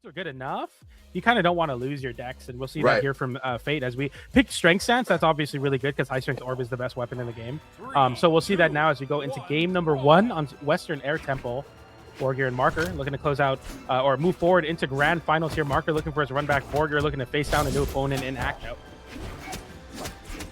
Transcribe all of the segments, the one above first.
are good enough, you kind of don't want to lose your decks, and we'll see Right. that here from Fate as we pick Strength Stance. That's obviously really good because High Strength Orb is the best weapon in the game. So we'll see that now as we go into game number 1 on Western Air Temple. Borgir and Marker looking to close out or move forward into grand finals here. Marker looking for his run back. Borgir looking to face down a new opponent in act out.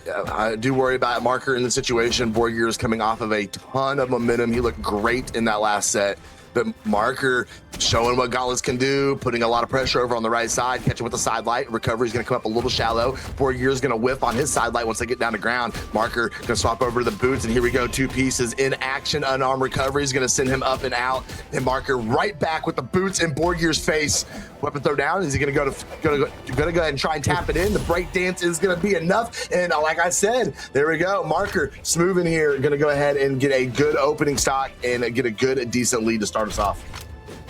Yeah, I do worry about Marker in the situation. Borgir is coming off of a ton of momentum. He looked great in that last set. But Marker showing what Gauntlets can do, putting a lot of pressure over on the right side, catching with the side light. Recovery is going to come up a little shallow. Borgir is going to whiff on his side light once they get down to ground. Marker going to swap over to the boots, and here we go, 2 pieces in action. Unarmed recovery is going to send him up and out. And Marker right back with the boots in Borgir's face. Weapon throw down. Is he going to go ahead and try and tap it in? The break dance is going to be enough. And like I said, there we go. Marker smoothing here. Going to go ahead and get a good opening stock and get a good, decent lead to start us off.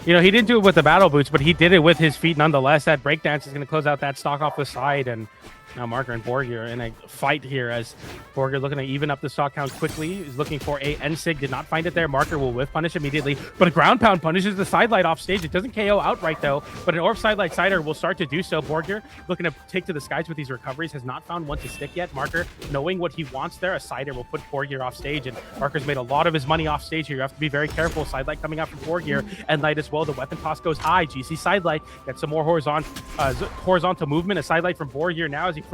You know, he didn't do it with the battle boots, but he did it with his feet nonetheless. That breakdance is going to close out that stock off the side, and now Marker and Borgir in a fight here as Borgir looking to even up the stock count quickly. He's looking for a N-Sig, did not find it there. Marker will whiff punish immediately, but a ground pound punishes the sidelight off stage. It doesn't KO outright though, but an Orb sidelight cider will start to do so. Borgir looking to take to the skies with these recoveries, has not found one to stick yet. Marker knowing what he wants there, a cider will put Borgir off stage, and Marker's made a lot of his money off stage here. You have to be very careful. Sidelight coming out from Borgir, and light as well. The weapon toss goes high. GC sidelight gets some more horizontal movement. A sidelight from Borgir now as he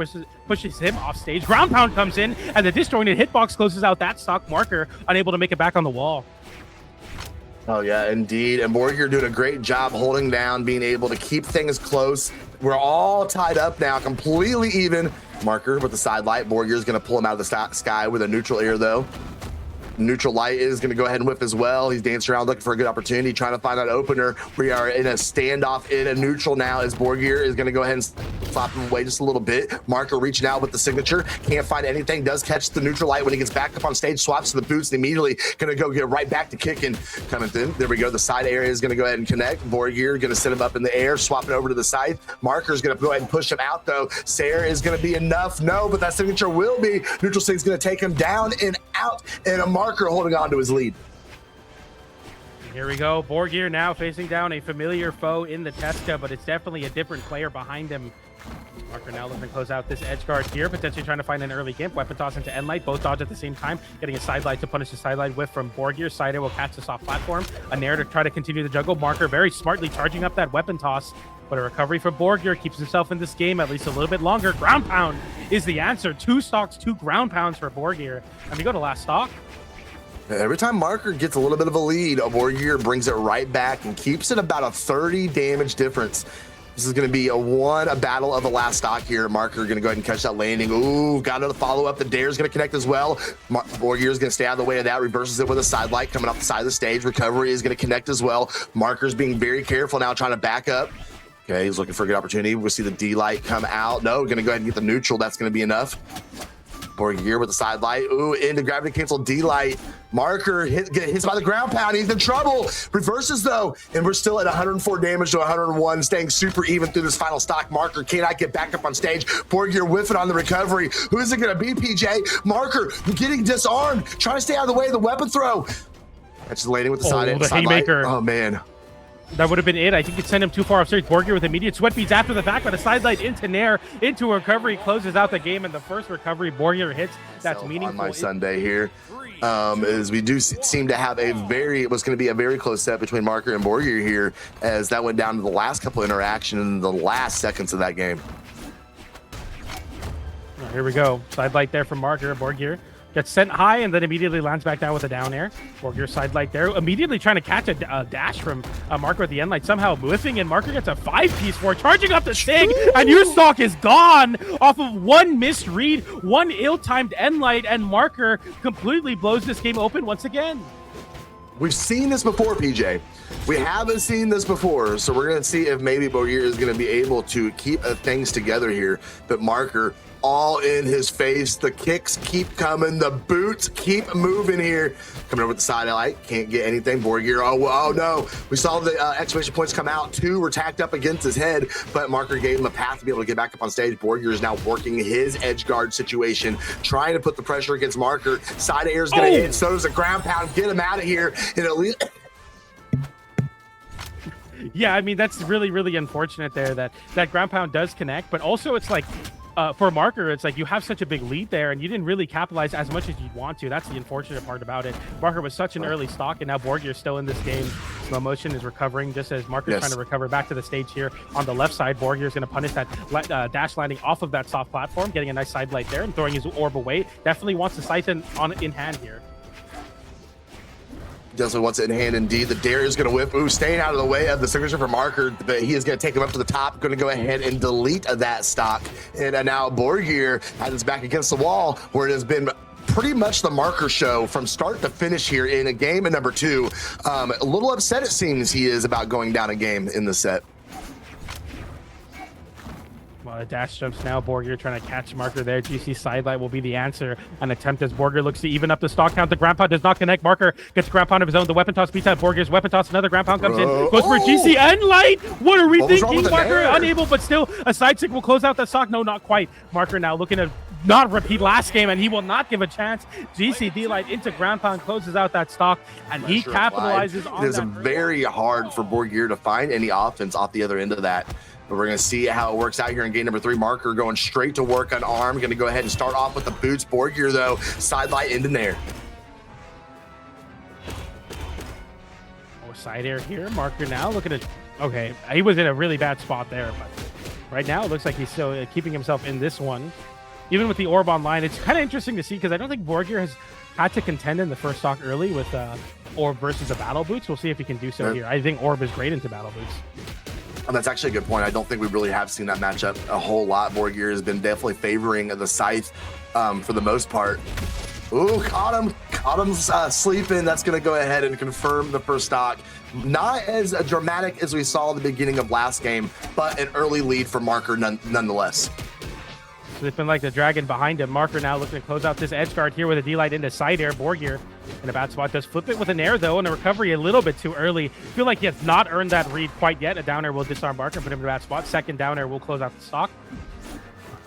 pushes him off stage. Ground pound comes in, and the disjointed hitbox closes out that stock. Marker unable to make it back on the wall. Oh yeah, indeed. And Borgir doing a great job holding down, being able to keep things close. We're all tied up now, completely even. Marker with the side light. Borgir is going to pull him out of the sky with a neutral air though. Neutral light is going to go ahead and whip as well. He's dancing around looking for a good opportunity, trying to find that opener. We are in a standoff in a neutral now as Borgir is going to go ahead and slap him away just a little bit. Marker reaching out with the signature. Can't find anything. Does catch the neutral light when he gets back up on stage. Swaps to the boots and immediately going to go get right back to kicking. Coming in. There we go. The side area is going to go ahead and connect. Borgir going to set him up in the air, swapping over to the side. Marker is going to go ahead and push him out though. Sayer is going to be enough. No, but that signature will be. Neutral Sig's going to take him down and out. And a Marker holding on to his lead. Here we go. Borgir now facing down a familiar foe in the Tesca, but it's definitely a different player behind him. Marker now looking to close out this edge guard here, potentially trying to find an early gimp. Weapon toss into Endlight, both dodge at the same time, getting a sidelight to punish the sidelight whiff from Borgir. Cider will catch the soft platform. A Nair to try to continue the juggle. Marker very smartly charging up that weapon toss, but a recovery from Borgir keeps himself in this game at least a little bit longer. Ground pound is the answer. 2 stocks, 2 ground pounds for Borgir. And we go to last stock. Every time Marker gets a little bit of a lead, Borgir brings it right back and keeps it about a 30 damage difference. This is going to be a battle of the last stock here. Marker going to go ahead and catch that landing. Ooh, got another follow-up. The Dare's going to connect as well. Borgir is going to stay out of the way of that. Reverses it with a side light coming off the side of the stage. Recovery is going to connect as well. Marker's being very careful now, trying to back up. Okay, he's looking for a good opportunity. We'll see the D-light come out. No, going to go ahead and get the neutral. That's going to be enough. Borgir with the side light. Ooh, into gravity cancel D-light. Marker hits by the ground pound. He's in trouble. Reverses though, and we're still at 104 damage to 101, staying super even through this final stock. Marker cannot get back up on stage. Borgir whiffing on the recovery. Who is it going to be, PJ? Marker getting disarmed, trying to stay out of the way of the weapon throw. Catches the landing with the side haymaker. Oh man. That would have been it. I think it sent him too far off stage. Borgir with immediate sweat beads after the fact, but a sidelight into Nair, into a recovery, closes out the game, and the first recovery Borgir hits. That's meaningful. On my Sunday here, as we do seem to have it was going to be a very close set between Marker and Borgir here, as that went down to the last couple interactions in the last seconds of that game. Here we go. Sidelight there from Marker. Borgir gets sent high and then immediately lands back down with a down air. Borgir sidelight there, immediately trying to catch a dash from Marker at the end light, somehow whiffing, and Marker gets a 5-piece for charging up the Stig, and your stock is gone off of one misread, one ill-timed end light, and Marker completely blows this game open once again. We've seen this before, PJ. We haven't seen this before, so we're going to see if maybe Borgir is going to be able to keep things together here. But Marker, all in his face. The kicks keep coming. The boots keep moving here. Coming over with the side light. Can't get anything. Borgir, oh no. We saw the exclamation points come out. 2 were tacked up against his head, but Marker gave him a path to be able to get back up on stage. Borgir is now working his edge guard situation, trying to put the pressure against Marker. Side air is going to hit. So does a ground pound. Get him out of here. And at least... Yeah, I mean, that's really, really unfortunate there that ground pound does connect, but also it's like, for Marker, it's like you have such a big lead there, and you didn't really capitalize as much as you'd want to. That's the unfortunate part about it. Marker was such an early stock, and now Borgir's still in this game. Slow motion is recovering, just as Marker's trying to recover back to the stage here. On the left side, Borgir's going to punish that dash landing off of that soft platform, getting a nice side light there and throwing his orb away. Definitely wants the sight in hand here. Definitely wants it in hand indeed. The dare is going to whip. Ooh, staying out of the way of the signature for Marker, but he is going to take him up to the top. Going to go ahead and delete that stock. And now Borgir has his back against the wall, where it has been pretty much the Marker show from start to finish here in a game at number 2. A little upset, it seems, he is about going down a game in the set. Dash jumps now. Borgir trying to catch Marker there. GC sidelight will be the answer. An attempt as Borgir looks to even up the stock count. The ground pound does not connect. Marker gets ground pound of his own. The weapon toss beats out Borgir's weapon toss. Another ground pound comes in. Goes for GC and light. What are we thinking? Marker unable, but still a side stick will close out the stock. No, not quite. Marker now looking to not repeat last game, and he will not give a chance. GC D-Light into ground pound, closes out that stock, and he capitalizes on that. It is very hard for Borgir to find any offense off the other end of that. But we're going to see how it works out here in game number 3. Marker going straight to work on arm. Going to go ahead and start off with the boots. Borgir, though, side light into there. Oh, side air here. Marker now looking at... Okay, he was in a really bad spot there, but right now it looks like he's still keeping himself in this one. Even with the orb online, it's kind of interesting to see, because I don't think Borgir has had to contend in the first stock early with orb versus a battle boots. We'll see if he can do so here. I think orb is great into battle boots. And that's actually a good point. I don't think we really have seen that matchup a whole lot. Borgir has been definitely favoring the scythe for the most part. Ooh, caught him. Caught him sleeping. That's going to go ahead and confirm the first stock. Not as dramatic as we saw at the beginning of last game, but an early lead for Marker nonetheless. Slipping like the dragon behind him. Marker now looking to close out this edge guard here with a D-Light into side air. Borgir in a bad spot. Does flip it with an air, though, and a recovery a little bit too early. Feel like he has not earned that read quite yet. A down air will disarm Marker, put him in a bad spot. Second down air will close out the stock.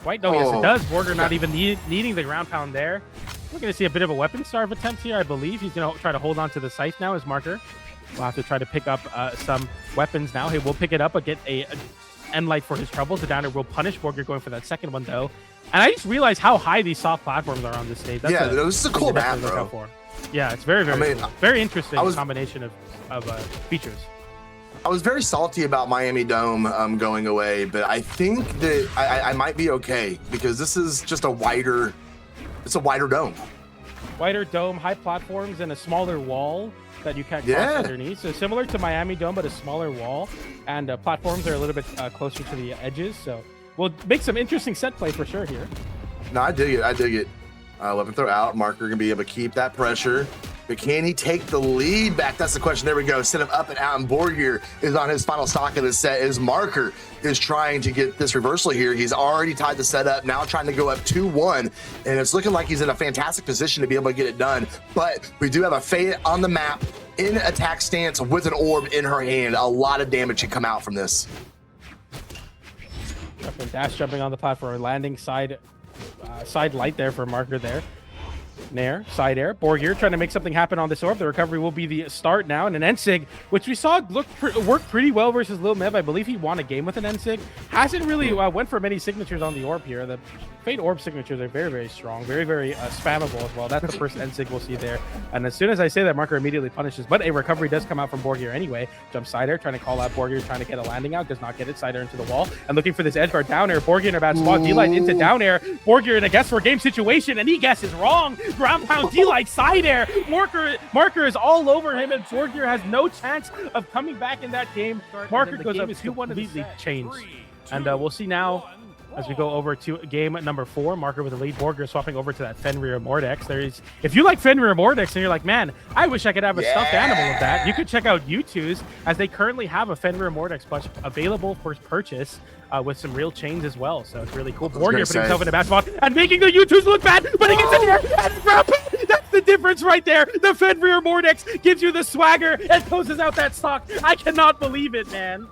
Quite, no, yes, it does. Borgir not even needing the ground pound there. We're going to see a bit of a weapon starve attempt here, I believe. He's going to try to hold on to the scythe now as Marker will have to try to pick up some weapons now. He will pick it up, but get a end light for his troubles. The downer will punish Borgir going for that second one, though. And I just realized how high these soft platforms are on this stage. That's this is a cool map, bro. Yeah, it's very, very cool. Very interesting combination of features. I was very salty about Miami Dome going away, but I think that I might be okay, because this is just a wider dome. Wider dome, high platforms, and a smaller wall that you can't cross underneath. So similar to Miami Dome, but a smaller wall. And platforms are a little bit closer to the edges. So we'll make some interesting set play for sure here. No, I dig it. I dig it. Weapon throw out. Marker gonna be able to keep that pressure. But can he take the lead back? That's the question. There we go. Set him up and out, and Borgir is on his final stock of the set. His Marker is trying to get this reversal here. He's already tied the set up, now trying to go up 2-1, and it's looking like he's in a fantastic position to be able to get it done. But we do have a Fate on the map in attack stance with an orb in her hand. A lot of damage can come out from this. Dash jumping on the platform, landing side light there for Marker there. Nair, side air. Borgir trying to make something happen on this orb. The recovery will be the start now. And an Ensig, which we saw work pretty well versus Lil Mev. I believe he won a game with an Ensig. Hasn't really went for many signatures on the orb here. The Fate orb signatures are very, very strong. Very, very spammable as well. That's the first Ensig we'll see there. And as soon as I say that, Marker immediately punishes. But a recovery does come out from Borgir anyway. Jump side air, trying to call out Borgir, trying to get a landing out. Does not get it. Side air into the wall. And looking for this edge guard down air. Borgir in a bad spot. D-Light into down air. Borgir in a guess for game situation. And he guesses wrong. Ground pound D-Light side air. Marker is all over him, and Borgir has no chance of coming back in that game. Marker goes up 2-1, completely changed. And we'll see now as we go over to game number 4. Marker with the lead. Borgir swapping over to that Fenrir Mordex. If you like Fenrir Mordex and you're like, man, I wish I could have a stuffed animal of that, you could check out U2's, as they currently have a Fenrir Mordex plush available for purchase with some real chains as well. So it's really cool. Borgir putting himself in a bad spot and making the U2's look bad, but he gets in here and that's the difference right there. The Fenrir Mordex gives you the swagger and closes out that stock. I cannot believe it, man.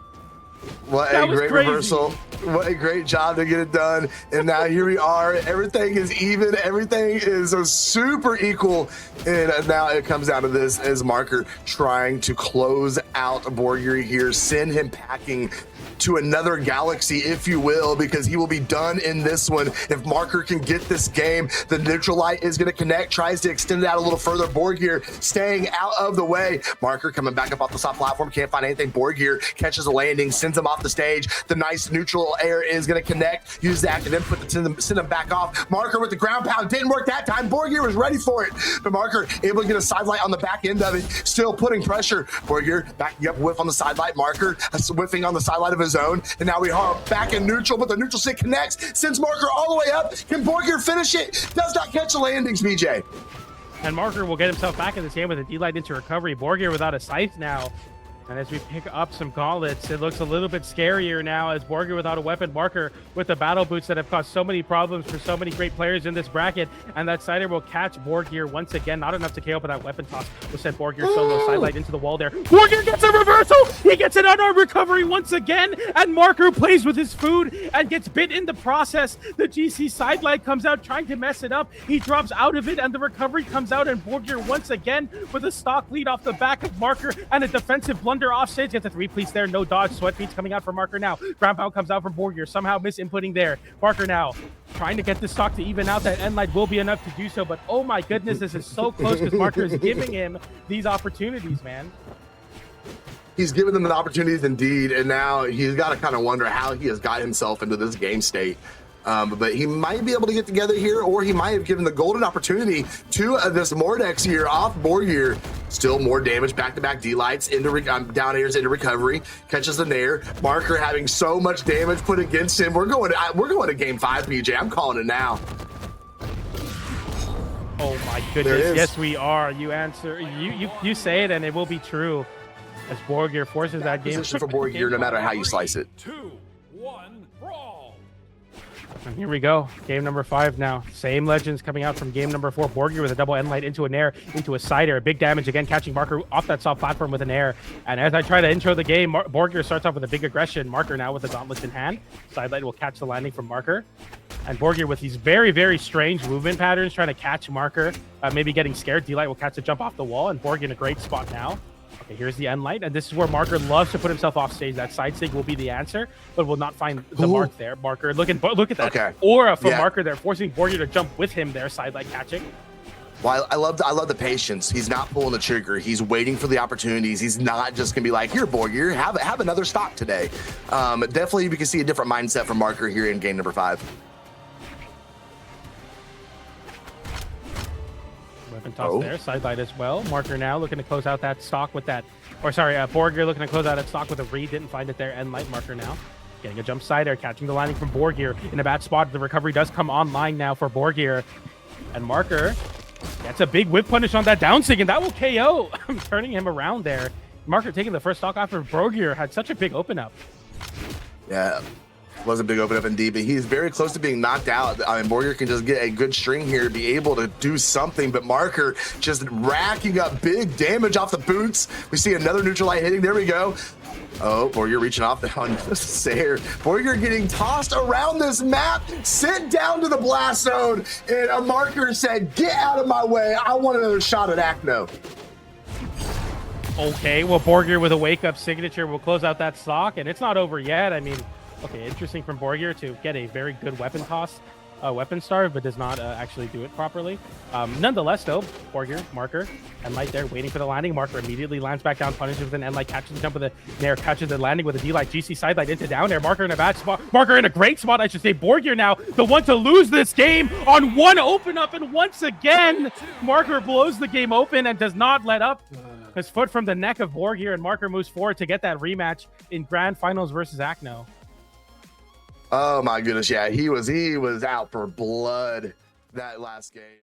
What a great reversal. What a great job to get it done. And now here we are. Everything is even. Everything is super equal. And now it comes down to this as Marker trying to close out Borgir here, send him packing to another galaxy, if you will, because he will be done in this one. If Marker can get this game, the neutral light is going to connect, tries to extend it out a little further. Borgir staying out of the way. Marker coming back up off the top platform, can't find anything. Borgir catches a landing, sends him off the stage. The nice neutral air is going to connect, use the active input to send him back off. Marker with the ground pound, didn't work that time. Borgir was ready for it, but Marker able to get a side light on the back end of it, still putting pressure. Borgir backing up, whiff on the side light. Marker whiffing on the side light of his own, and now we are back in neutral, but the neutral stick connects, sends Marker all the way up. Can Borgir finish it? Does not catch the landings, BJ. And Marker will get himself back in this game with a D-light into recovery. Borgir without a scythe now. And as we pick up some gauntlets, it looks a little bit scarier now as Borgir without a weapon. Marker with the battle boots that have caused so many problems for so many great players in this bracket. And that Cider will catch Borgir once again. Not enough to KO, but that weapon toss will send Borgir solo sidelight into the wall there. Borgir gets a reversal! He gets an unarmed recovery once again! And Marker plays with his food and gets bit in the process. The GC sidelight comes out trying to mess it up. He drops out of it and the recovery comes out, and Borgir once again with a stock lead off the back of Marker and a defensive blunder off stage. Gets a three-piece there, no dodge. Sweat beats coming out for Marker now. Ground pound comes out from Borgir, somehow misinputting there. Marker now trying to get the stock to even out. That end light will be enough to do so, but oh my goodness, this is so close because Marker is giving him these opportunities, man. He's given them the opportunities indeed, and now he's got to kind of wonder how he has got himself into this game state. But he might be able to get together here, or he might have given the golden opportunity to this Mordex here off Borgir. Still more damage, back-to-back D-lights into down airs into recovery, catches the nair. Marker having so much damage put against him. We're going to game 5, PJ. I'm calling it now. Oh my goodness! Yes, we are. You answer. You say it, and it will be true. As Borgir forces that game position for Borgir, no matter how you slice it. 2, 1, brawl. And here we go. Game number 5 now. Same legends coming out from game number 4. Borgir with a double end light into an air, into a side air. Big damage again, catching Marker off that soft platform with an air. And as I try to intro the game, Borgir starts off with a big aggression. Marker now with the gauntlets in hand. Side light will catch the landing from Marker. And Borgir with these very, very strange movement patterns, trying to catch Marker. Maybe getting scared. D-light will catch the jump off the wall. And Borgir in a great spot now. Okay, here's the end light, and this is where Marker loves to put himself off stage. That side sig will be the answer, but will not find the mark there. Marker, look at that aura from Marker there, forcing Borgir to jump with him there, side light catching. Well, I love the patience. He's not pulling the trigger. He's waiting for the opportunities. He's not just gonna be like, here, Borgir, have another stock today. Definitely, we can see a different mindset from Marker here in game number 5. Weapon toss there, side light as well. Marker now looking to close out that stock with that, or sorry, Borgir looking to close out that stock with a read, didn't find it there. End light. Marker now getting a jump side air, catching the landing from Borgir in a bad spot. The recovery does come online now for Borgir, and Marker gets a big whip punish on that down sig, and that will KO. I'm turning him around there. Marker taking the first stock after Borgir had such a big open up. Yeah. Was a big open up indeed, but he's very close to being knocked out. I mean, Borgir can just get a good string here, be able to do something, but Marker just racking up big damage off the boots. We see another neutral light hitting. There we go. Oh, Borgir reaching off on Sayer. Borgir getting tossed around this map, sent down to the blast zone, and a Marker said, get out of my way. I want another shot at Acno. Okay, well, Borgir with a wake-up signature will close out that stock, and it's not over yet. I mean, okay, interesting from Borgir to get a very good weapon toss, weapon starve, but does not actually do it properly. Nonetheless, though, Borgir, Marker, end light there, waiting for the landing. Marker immediately lands back down, punishes with an end light, catches the jump with a nair, catches the landing with a D-light, GC side light into down air. Marker in a bad spot. Marker in a great spot, I should say. Borgir now, the one to lose this game on one open up, and once again, Marker blows the game open and does not let up. His foot from the neck of Borgir, and Marker moves forward to get that rematch in Grand Finals versus Acno. Oh my goodness, yeah, he was out for blood that last game.